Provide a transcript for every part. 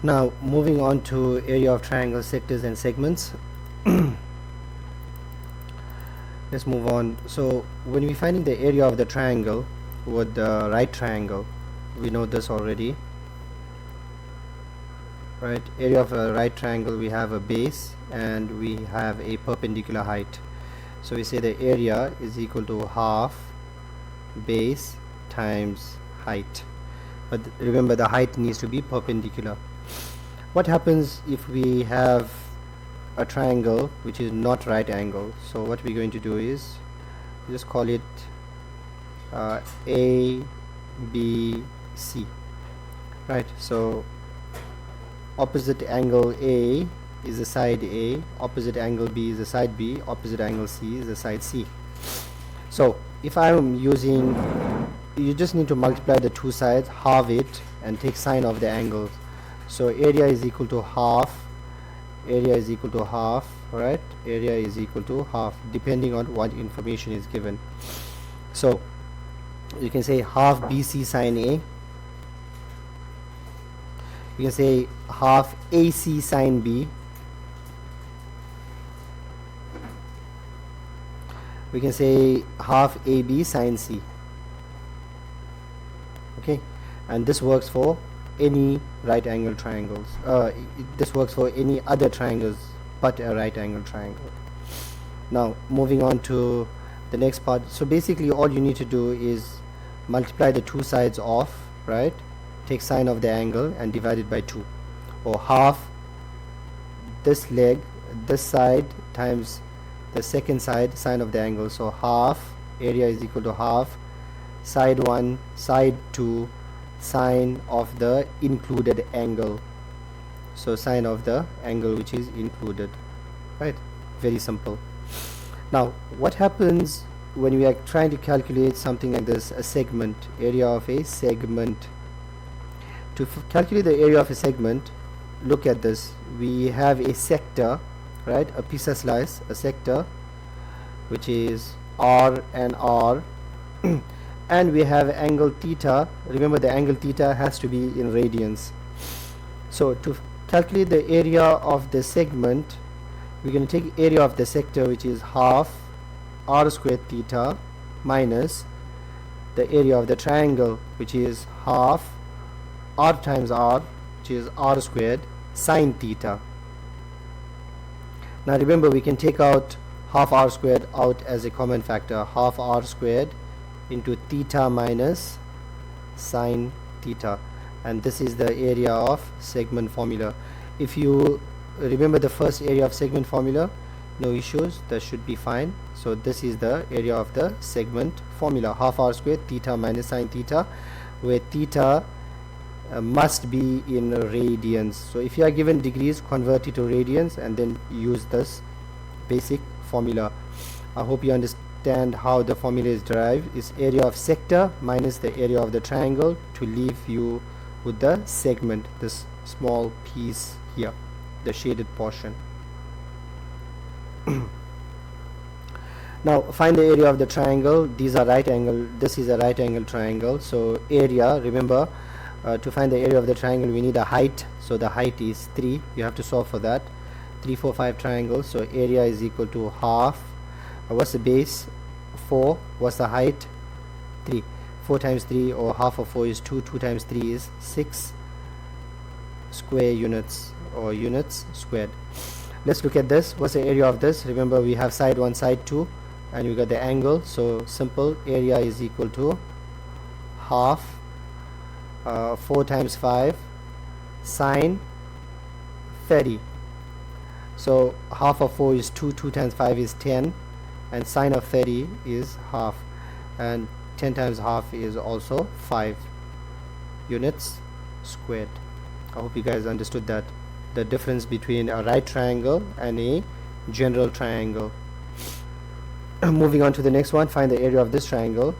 Now moving on to area of triangle, sectors and segments. Let's move on. So when we're finding the area of the triangle with the right triangle, we know this already, right? Area of a right triangle, we have a base and we have a perpendicular height. So we say the area is equal to half base times height, but remember the height needs to be perpendicular. What happens if we have a triangle which is not right angle? So what we're going to do is just call it A, B, C, right? So opposite angle A is the side A, opposite angle B is the side B, opposite angle C is the side C. So if I'm using, you just need to multiply the two sides, halve it and take sine of the angles. So area is equal to half, area is equal to half, right? Area is equal to half depending on what information is given. So you can say half BC sine A, you can say half AC sine B, we can say half AB sine C. Okay, and this works for any right angle triangles. This works for any other triangles but a right angle triangle. Now moving on to the next part. So basically all you need to do is multiply the two sides off, right? Take sine of the angle and divide it by 2, or half this leg, this side times the second side, sine of the angle. So half, area is equal to half side 1 side 2 sine of the included angle. So sine of the angle which is included, right? Very simple. Now what happens when we are trying to calculate something like this, a segment, area of a segment? To calculate the area of a segment, look at this. We have a sector, right? A piece of slice, a sector which is R and R and we have angle theta. Remember the angle theta has to be in radians. So to calculate the area of the segment, we're going to take area of the sector which is half R squared theta minus the area of the triangle which is half R times R, which is R squared sine theta. Now remember we can take out half R squared out as a common factor, half R squared into theta minus sine theta, and this is the area of segment formula. If you remember the first area of segment formula, no issues, that should be fine. So this is the area of the segment formula, half R squared theta minus sine theta, where theta must be in radians. So if you are given degrees, convert it to radians and then use this basic formula. I hope you understand how the formula is derived. Is area of sector minus the area of the triangle to leave you with the segment, this small piece here, the shaded portion. Now find the area of the triangle. These are right angle, this is a right angle triangle. So area, remember to find the area of the triangle we need a height. So the height is 3, you have to solve for that. 3, 4, 5 triangles. So area is equal to half, what's the base? 4, what's the height? 3. 4 times 3 or half of 4 is 2, 2 times 3 is 6 square units or units squared. Let's look at this. What's the area of this? Remember we have side 1 side 2 and we got the angle, so simple, area is equal to half 4 times 5 sine 30. So half of 4 is 2, 2 times 5 is 10, and sine of 30 is half, and 10 times half is also 5 units squared. I hope you guys understood that, the difference between a right triangle and a general triangle. Moving on to the next one, find the area of this triangle.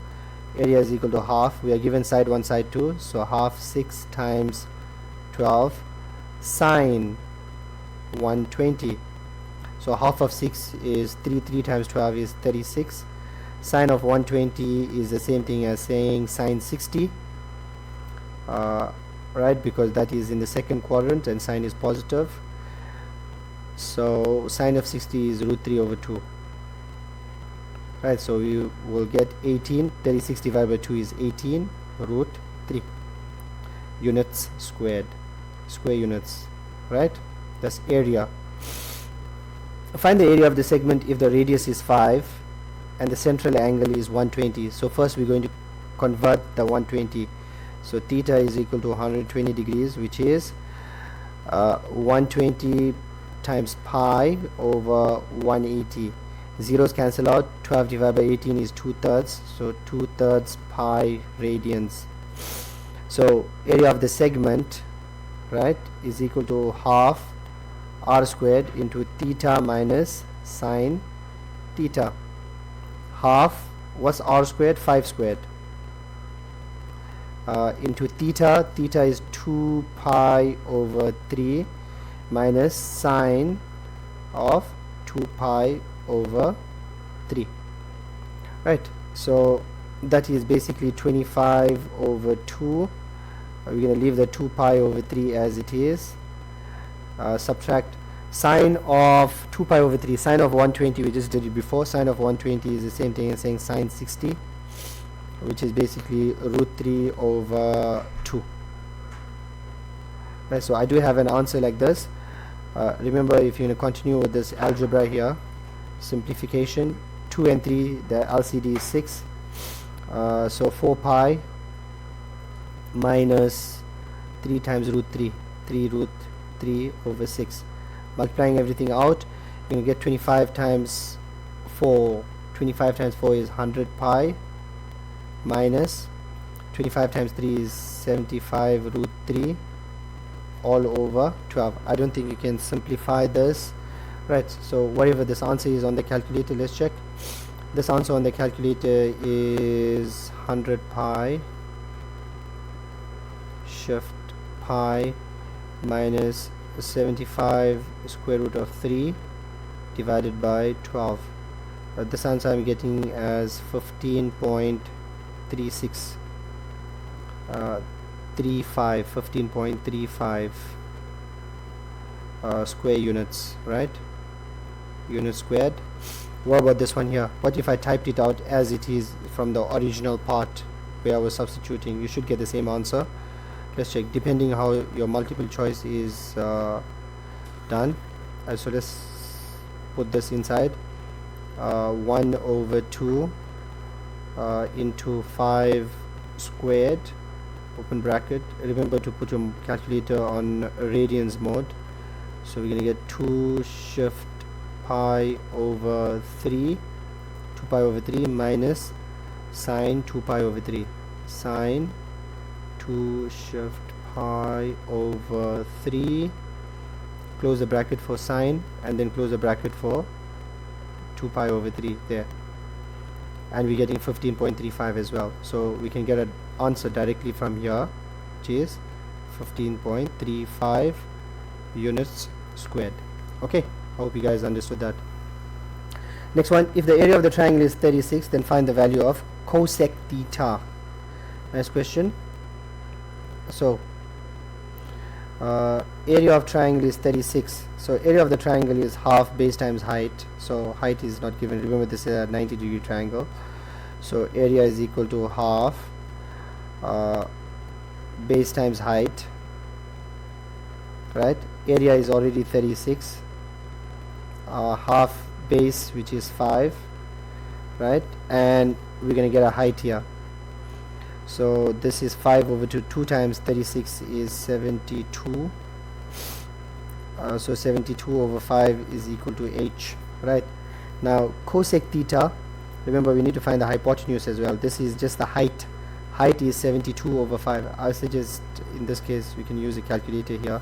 Area is equal to half, we are given side 1 side 2, so half 6 times 12 sine 120. So half of 6 is 3, 3 times 12 is 36. Sine of 120 is the same thing as saying sine 60. right, because that is in the second quadrant and sine is positive. So sine of 60 is root 3 over 2, right? So you will get 18. 36 divided by 2 is 18 root 3 units squared, square units, right? That's area. Find the area of the segment if the radius is 5 and the central angle is 120. So first we're going to convert the 120. So theta is equal to 120 degrees, which is 120 times pi over 180. Zeros cancel out. 12 divided by 18 is 2/3, so 2/3 pi radians. So area of the segment, right, is equal to half r squared into theta minus sine theta. Half, what's r squared? 5 squared. Into theta. Theta is 2 pi over 3 minus sine of 2 pi over 3, right? So that is basically 25 over 2. We're going to leave the 2 pi over 3 as it is. Subtract sine of 2 pi over 3, sine of 120, we just did it before. Sine of 120 is the same thing as saying sine 60, which is basically root 3 over 2, right? So I do have an answer like this. Remember, if you're going to continue with this algebra here, simplification, 2 and 3, the LCD is 6, so 4 pi minus 3 times root 3, 3 root 3 over 6. Multiplying everything out, you're going to get 25 times 4. 25 times 4 is 100 pi minus 25 times 3 is 75 root 3 all over 12. I don't think you can simplify this, right? So whatever this answer is on the calculator, let's check. This answer on the calculator is 100 pi shift pi minus 75 square root of 3 divided by 12. This answer I'm getting as 15.36 15.35 square units, right? Units squared. What about this one here? What if I typed it out as it is from the original part where I was substituting? You should get the same answer. Let's check, depending how your multiple choice is done. So let's put this inside. 1 over 2 into 5 squared, open bracket. Remember to put your calculator on radians mode. So we're going to get 2 shift pi over 3, 2 pi over 3 minus sine 2 pi over 3, sine 2 shift pi over 3, close the bracket for sine, and then close the bracket for 2 pi over 3 there, and we're getting 15.35 as well. So we can get an answer directly from here, which is 15.35 units squared. Okay, I hope you guys understood that. Next one, if the area of the triangle is 36, then find the value of cosec theta. Nice question. So area of triangle is 36, so area of the triangle is half base times height. So height is not given, remember this is a 90-degree triangle, so area is equal to half base times height, right? Area is already 36, half base, which is 5, right? And we're going to get a height here. So this is 5 over 2 times 36 is 72. So 72 over 5 is equal to h, right? Now cosec theta, remember we need to find the hypotenuse as well. This is just the height. Height is 72 over 5. I suggest in this case we can use a calculator here,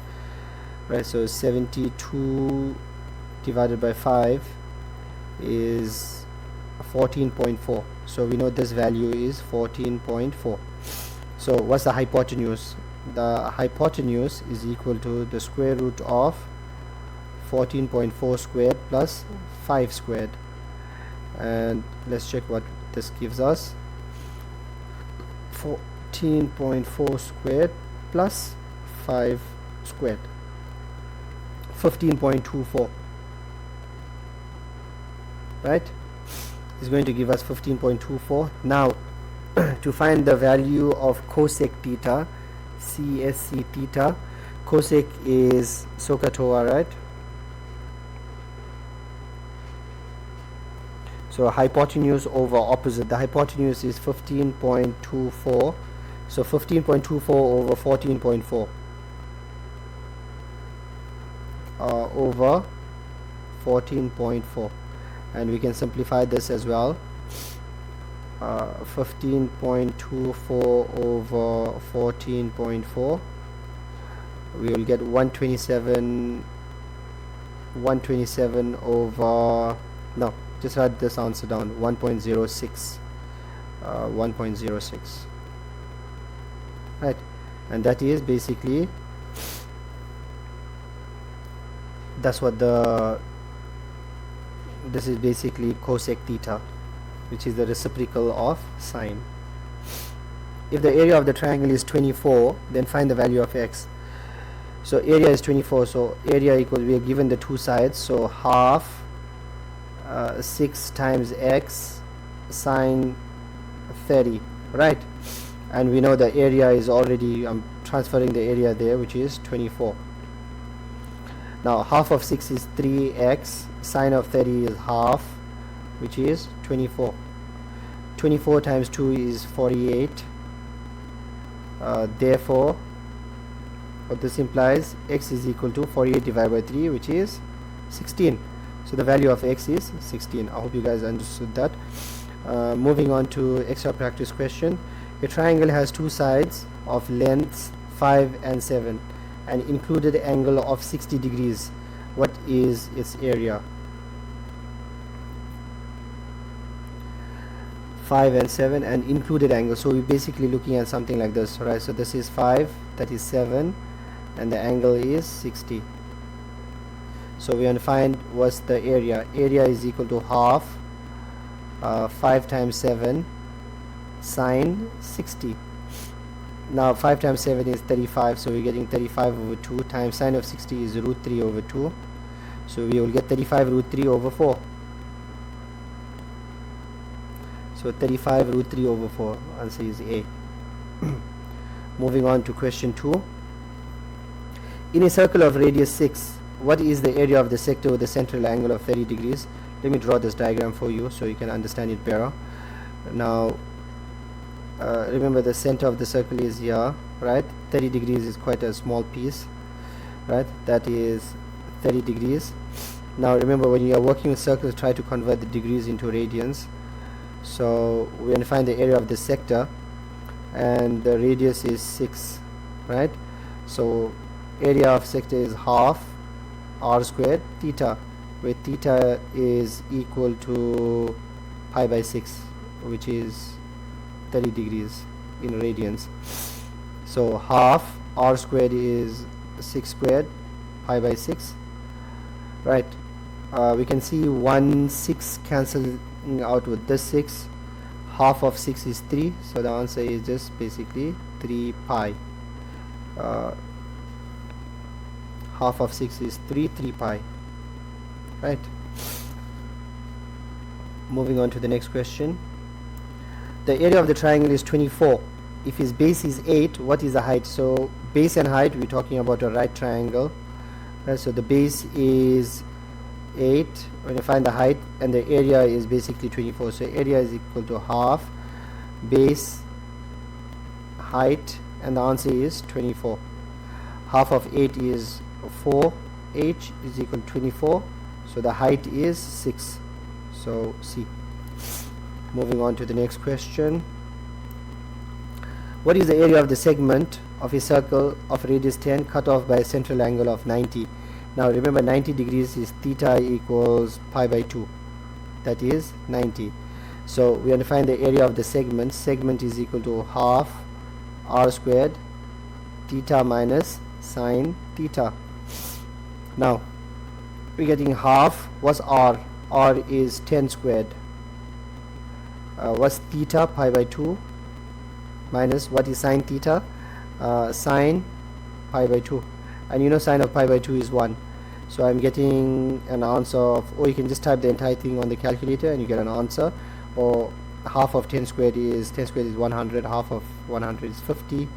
right? So 72 divided by 5 is 14.4. So we know this value is 14.4. So what's the hypotenuse? The hypotenuse is equal to the square root of 14.4 squared plus 5 squared. And let's check what this gives us. 14.4 squared plus 5 squared, 15.24, right? Is going to give us 15.24. Now to find the value of cosec theta, CSC theta, cosec is SOHCAHTOA, right? So hypotenuse over opposite, the hypotenuse is 15.24, so 15.24 over 14.4 over 14.4, and we can simplify this as well. 15.24 over 14.4, we will get 127 over, no, just write this answer down, 1.06, 1.06, right? And that is basically, that's what this is basically cosec theta, which is the reciprocal of sine. If the area of the triangle is 24, then find the value of x. So area is 24, so area equals, we are given the two sides, so half 6 times x sine 30, right? And we know the area is already, I'm transferring the area there, which is 24. Now half of 6 is 3x, sine of 30 is half, which is 24. 24 times 2 is 48. Therefore, what this implies, x is equal to 48 divided by 3, which is 16. So the value of x is 16. I hope you guys understood that. Moving on to extra practice question. A triangle has two sides of lengths 5 and 7 and included angle of 60 degrees. What is its area? 5 and 7 and included angle, so we're basically looking at something like this, right? So this is 5, that is 7, and the angle is 60. So we want to find what's the area. Area is equal to half 5 times 7 sine 60. Now 5 times 7 is 35, so we're getting 35 over 2 times sine of 60 is root 3 over 2, so we will get 35 root 3 over 4. So 35 root 3 over 4, answer is A. Moving on to question 2. In a circle of radius 6, what is the area of the sector with the central angle of 30 degrees? Let me draw this diagram for you so you can understand it better. Now remember, the center of the circle is here, right? 30 degrees is quite a small piece, right? That is 30 degrees. Now remember, when you are working with circles, try to convert the degrees into radians. So we're going to find the area of the sector, and the radius is 6, right? So area of sector is half r squared theta, where theta is equal to pi by 6, which is 30 degrees in radians. So half r squared is 6 squared, pi by 6, right? We can see 1 6 cancelling out with this 6. Half of 6 is 3, so the answer is just basically 3 pi. Half of 6 is 3 pi, right? Moving on to the next question. The area of the triangle is 24. If his base is 8, what is the height? So base and height, we're talking about a right triangle, right? So the base is 8, when you find the height, and the area is basically 24, so area is equal to half base height, and the answer is 24. Half of 8 is 4, h is equal to 24, so the height is 6, so C. Moving on to the next question. What is the area of the segment of a circle of radius 10 cut off by a central angle of 90? Now remember, 90 degrees is theta equals pi by 2, that is 90. So we want to find the area of the segment. Segment is equal to half r squared theta minus sine theta. Now we're getting half. What's r? R is 10 squared. What's theta? Pi by 2 minus, what is sine theta? Sine pi by 2, and you know sine of pi by 2 is 1. So I'm getting an answer of, or you can just type the entire thing on the calculator and you get an answer. Or half of 10 squared is 100, half of 100 is 50,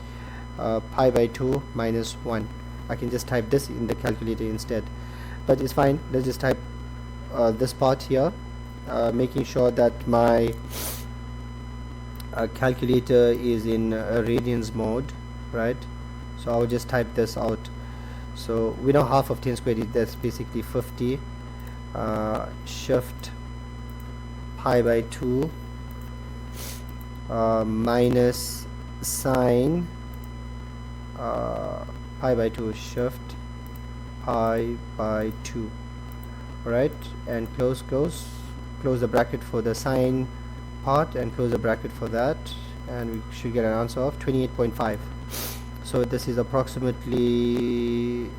pi by 2 minus 1. I can just type this in the calculator instead, but it's fine. Let's just type this part here, making sure that my calculator is in radians mode, right? So I'll just type this out. So we know half of 10 squared is, that's basically 50, shift pi by 2 minus sine pi by 2 shift pi by 2, right? And close the bracket for the sine part and close the bracket for that, and we should get an answer of 28.5. So this is approximately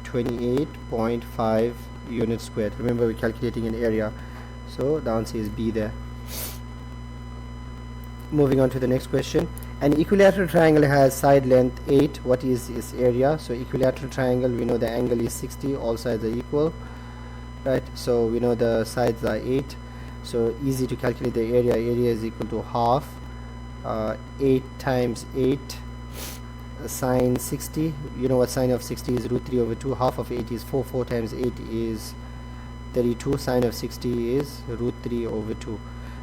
28.5 units squared. Remember, we're calculating an area, so the answer is B there. Moving on to the next question. An equilateral triangle has side length 8. What is its area? So equilateral triangle, we know the angle is 60, all sides are equal, right? So we know the sides are 8, so easy to calculate the area. Area is equal to half 8 times 8 sine 60. You know what sine of 60 is? Root 3 over 2. Half of 8 is 4. 4 times 8 is 32. Sine of 60 is root 3 over 2.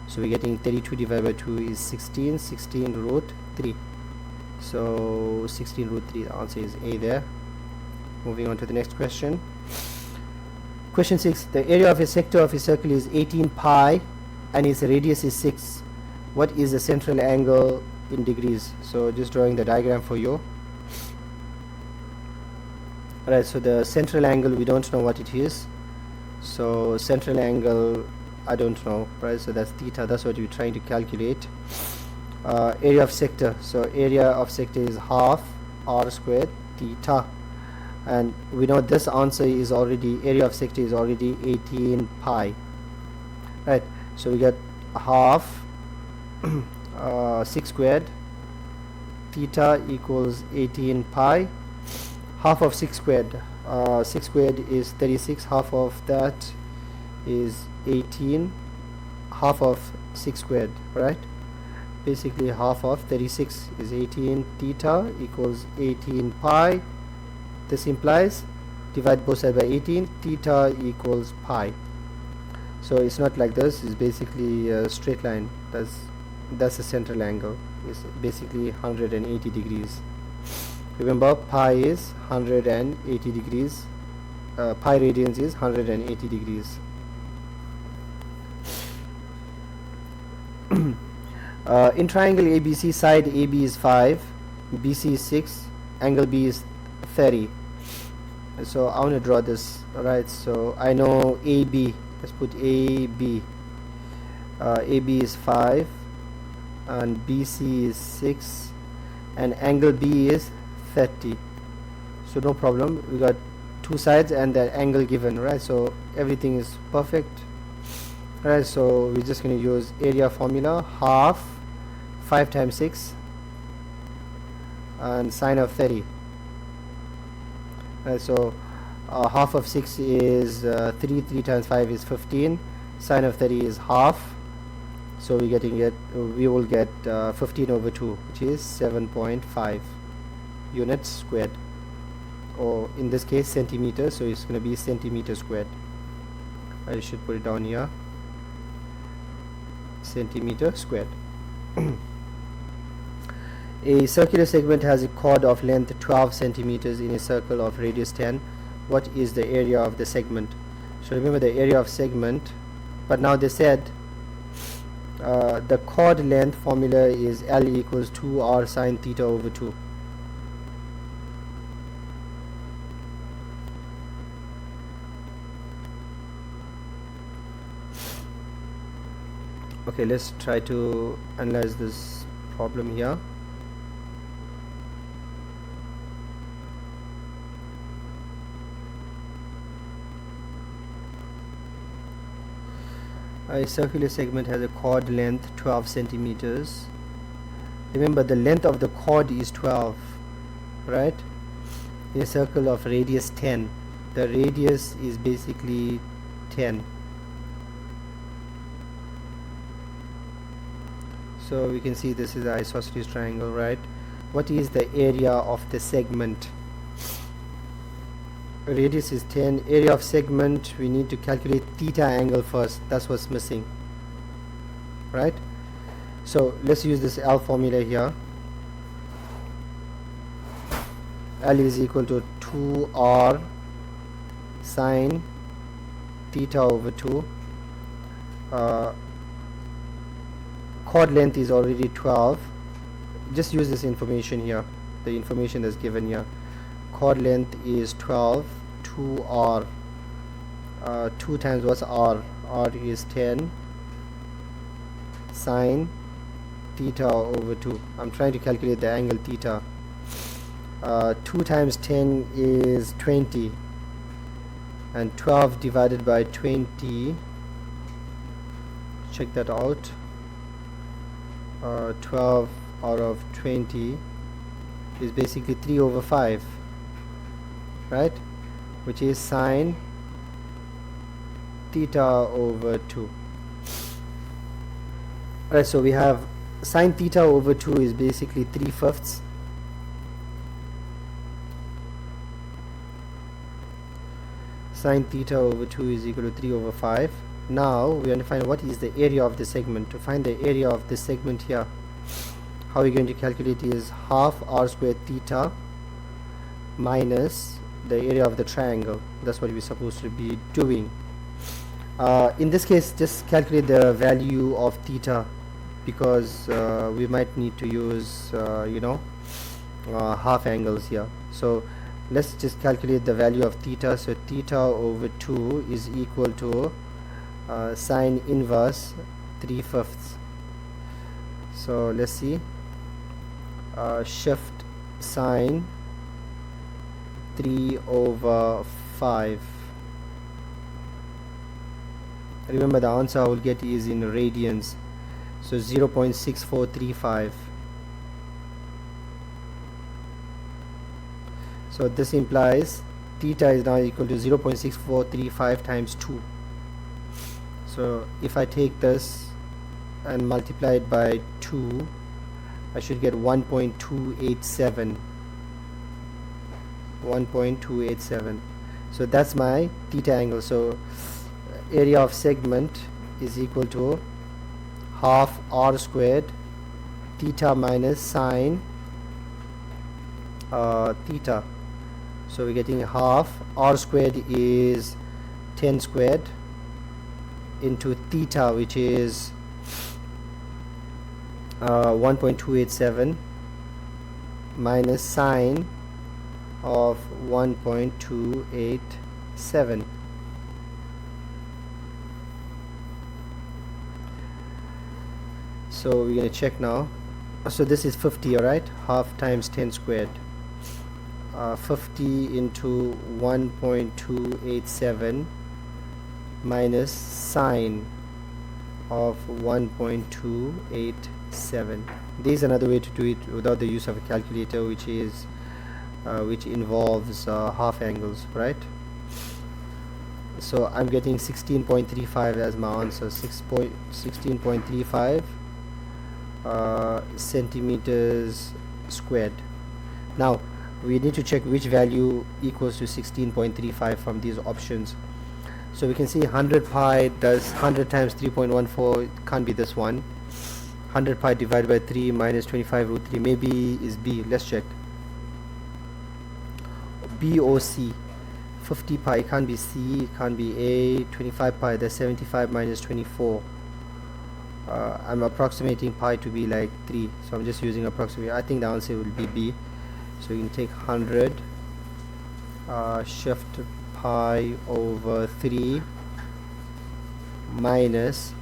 So we're getting 32 divided by 2 is 16. 16 root 3. So 16 root 3. The answer is A there. Moving on to the next question. Question 6. The area of a sector of a circle is 18 pi and its radius is 6. What is the central angle in degrees? So just drawing the diagram for you. Alright, so the central angle, we don't know what it is. So central angle, I don't know, right? So that's theta. That's what we're trying to calculate. Area of sector. So area of sector is half r squared theta. And we know this answer is already, area of sector is already 18 pi. Right, so we get half 6 squared theta equals 18 pi. Half of 6 squared, 6 squared is 36, half of that is 18, half of 6 squared, right? Basically half of 36 is 18, theta equals 18 pi. This implies divide both sides by 18, theta equals pi. So it's not like this, it's basically a straight line. That's the central angle. It's basically 180 degrees. Remember, pi is 180 degrees. Pi radians is 180 degrees. In triangle ABC, side AB is 5, BC is 6, angle B is 30. So I want to draw this, right? So I know AB, let's put AB. AB is 5 and BC is 6 and angle B is 30. So no problem, we got two sides and the angle given, right? So everything is perfect, right? So we're just going to use area formula, half 5 times 6 and sine of 30. Right, so half of 6 is 3 times 5 is 15, sine of 30 is half, so we will get 15 over 2, which is 7.5 units squared, or in this case centimeters, so it's going to be centimeter squared. I should put it down here, centimeter squared. A circular segment has a chord of length 12 centimeters in a circle of radius 10. What is the area of the segment? So remember the area of segment, but now they said the chord length formula is L equals 2r sine theta over 2. Okay, let's try to analyze this problem here. A circular segment has a chord length 12 centimeters. Remember the length of the chord is 12, right? in a circle of radius 10. The radius is basically 10. So we can see this is the isosceles triangle, right? What is the area of the segment? Radius is 10. Area of segment, we need to calculate theta angle first. That's what's missing, right? So let's use this L formula here. L is equal to 2r sine theta over 2. Chord length is already 12. Just use this information here, the information that's given here. Chord length is 12. 2r, 2 times what's r? R is 10 sine theta over 2. I'm trying to calculate the angle theta. 2 times 10 is 20, and 12 divided by 20, check that out. 12 out of 20 is basically 3 over 5, right, which is sine theta over 2. Alright, so we have sine theta over 2 is basically 3/5. Sine theta over 2 is equal to 3 over 5. Now we want to find what is the area of the segment. To find the area of the segment here, how we're going to calculate is half r squared theta minus the area of the triangle. That's what we're supposed to be doing. In this case, just calculate the value of theta, because we might need to use half angles here. So let's just calculate the value of theta. So theta over 2 is equal to sine inverse 3/5. So let's see, shift sine 3 over 5. Remember, the answer I will get is in radians, so 0.6435. So this implies theta is now equal to 0.6435 times 2. So if I take this and multiply it by 2, I should get 1.287. 1.287. So that's my theta angle. So area of segment is equal to half r squared theta minus sine theta. So we're getting half r squared is 10 squared into theta, which is 1.287 minus sine of 1.287. So we're going to check now. So this is 50, alright, half times 10 squared. 50 into 1.287 minus sine of 1.287. There is another way to do it without the use of a calculator, which is which involves half angles, right? So I'm getting 16.35 as my answer. 16.35 centimeters squared. Now we need to check which value equals to 16.35 from these options. So we can see 100 pi does 100 times 3.14. It can't be this one. 100 pi divided by 3 minus 25 root 3. Maybe is B. Let's check. B or C. 50 pi, it can't be C, it can't be A. 25 pi, that's 75 minus 24. I'm approximating pi to be like 3, so I'm just using approximate. I think the answer will be B. So you can take 100, shift pi over 3 minus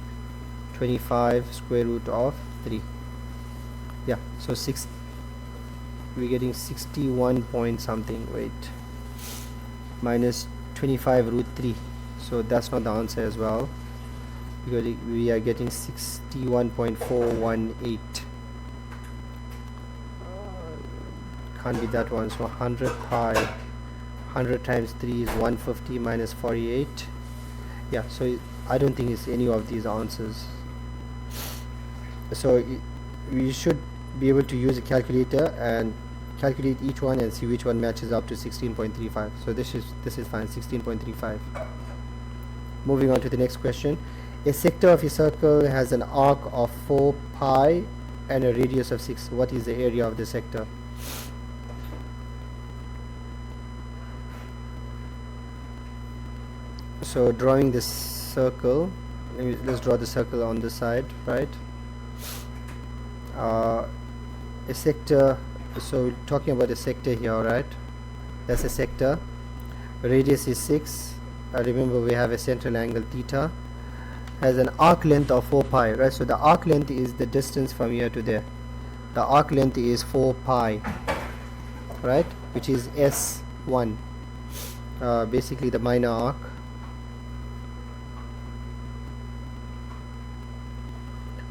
25 square root of 3. Yeah, so 6, we're getting 61 point something, wait, minus 25 root 3. So that's not the answer as well, because we are getting 61.418. can't be that one. So 100 pi, 100 times 3 is 150 minus 48. Yeah, so I don't think it's any of these answers. So we should be able to use a calculator and calculate each one and see which one matches up to 16.35. So this is fine, 16.35. Moving on to the next question. A sector of a circle has an arc of 4 pi and a radius of 6. What is the area of the sector? So drawing this circle, let's draw the circle on the side, right? A sector, so we're talking about a sector here, right? That's a sector. Radius is 6. Remember, we have a central angle theta, has an arc length of 4 pi, right? So the arc length is the distance from here to there. The arc length is 4 pi, right, which is S1, basically the minor arc.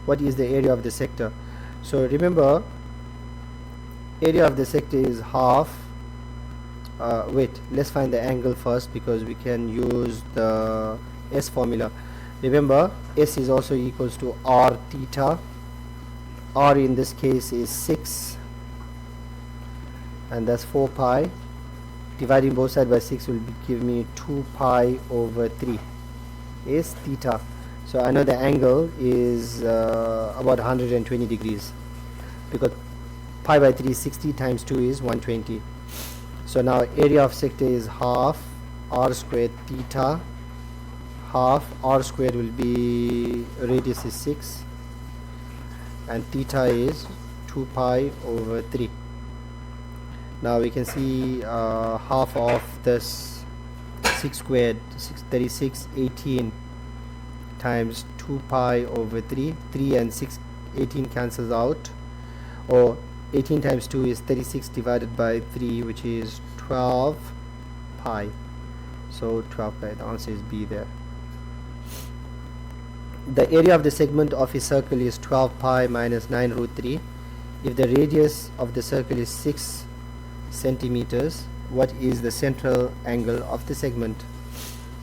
What is the area of the sector? So remember, area of the sector is half. Wait, let's find the angle first, because we can use the S formula. Remember, S is also equals to R theta. R in this case is 6, and that's 4 pi. Dividing both sides by 6 will give me 2 pi over 3 is theta. So I know the angle is about 120 degrees, because pi by 3 is 60 times 2 is 120. So now area of sector is half r squared theta. Half r squared will be, radius is 6, and theta is 2 pi over 3. Now we can see half of this 6 squared, 36, 18 times 2 pi over 3. 3 and 6, 18 cancels out, or 18 times 2 is 36 divided by 3, which is 12 pi. So 12 pi, the answer is B there. The area of the segment of a circle is 12 pi minus 9 root 3. If the radius of the circle is 6 centimeters, what is the central angle of the segment?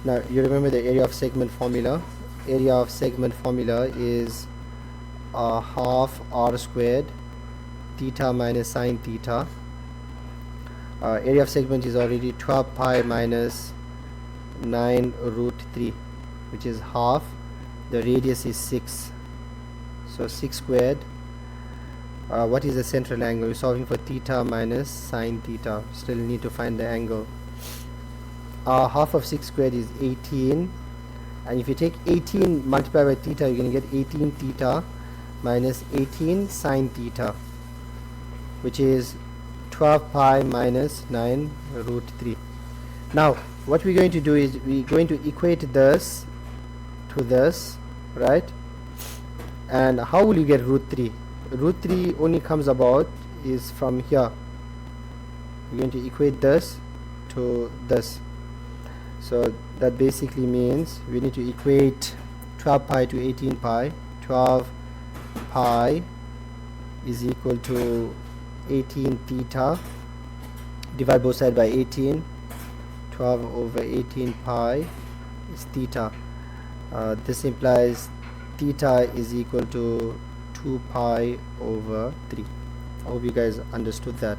Now you remember the area of segment formula. Area of segment formula is half r squared theta minus sine theta. Area of segment is already 12 pi minus 9 root 3, which is half. The radius is 6, so 6 squared. What is the central angle? We're solving for theta minus sine theta. Still need to find the angle. Half of 6 squared is 18, and if you take 18 multiplied by theta, you're going to get 18 theta minus 18 sine theta, which is 12 pi minus 9 root 3. Now what we're going to do is we're going to equate this to this, right? And how will you get root 3? Root 3 only comes about is from here. We're going to equate this to this. So that basically means we need to equate 12 pi to 18 pi. 12 pi is equal to 18 theta. Divide both sides by 18. 12 over 18 pi is theta. This implies theta is equal to 2 pi over 3. I hope you guys understood that.